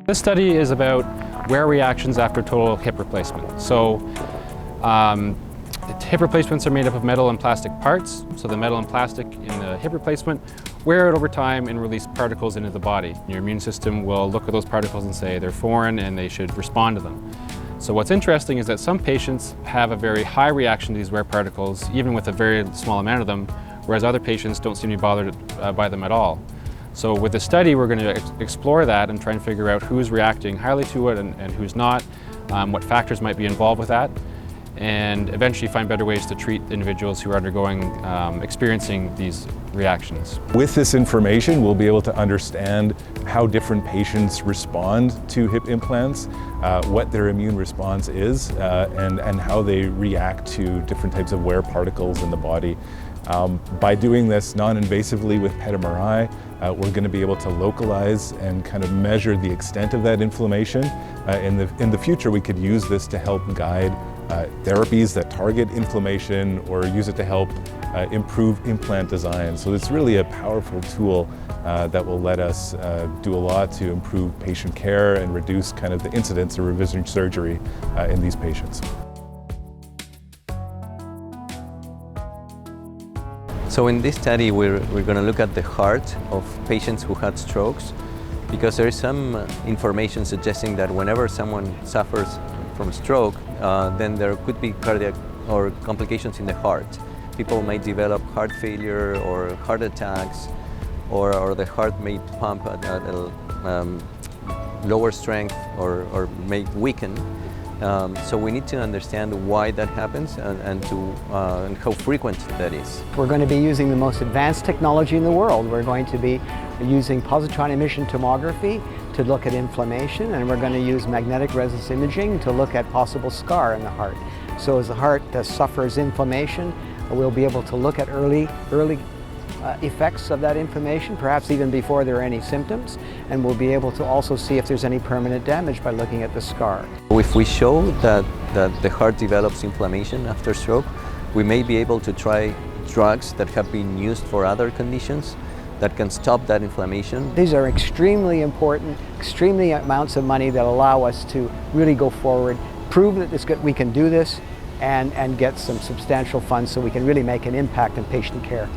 This study is about wear reactions after total hip replacement. So hip replacements are made up of metal and plastic parts. So the metal and plastic in the hip replacement wear out over time and release particles into the body. Your immune system will look at those particles and say they're foreign and they should respond to them. So what's interesting is that some patients have a very high reaction to these wear particles, even with a very small amount of them, whereas other patients don't seem to be bothered by them at all. So with the study, we're going to explore that and try and figure out who's reacting highly to it and who's not, what factors might be involved with that, and eventually find better ways to treat individuals who are experiencing these reactions. With this information, we'll be able to understand how different patients respond to hip implants, what their immune response is, and how they react to different types of wear particles in the body. By doing this non-invasively with PET MRI, we're going to be able to localize and kind of measure the extent of that inflammation. In the future, we could use this to help guide therapies that target inflammation or use it to help improve implant design. So it's really a powerful tool that will let us do a lot to improve patient care and reduce kind of the incidence of revision surgery in these patients. So in this study, we're going to look at the heart of patients who had strokes, because there is some information suggesting that whenever someone suffers from stroke, then there could be cardiac or complications in the heart. People may develop heart failure or heart attacks, or the heart may pump at a lower strength or may weaken. So we need to understand why that happens and how frequent that is. We're going to be using the most advanced technology in the world. We're going to be using positron emission tomography to look at inflammation, and we're going to use magnetic resonance imaging to look at possible scar in the heart. So as the heart suffers inflammation, we'll be able to look at early effects of that inflammation, perhaps even before there are any symptoms, and we'll be able to also see if there's any permanent damage by looking at the scar. If we show that the heart develops inflammation after stroke, we may be able to try drugs that have been used for other conditions that can stop that inflammation. These are extremely important, extremely amounts of money that allow us to really go forward, prove that we can do this, and get some substantial funds so we can really make an impact in patient care.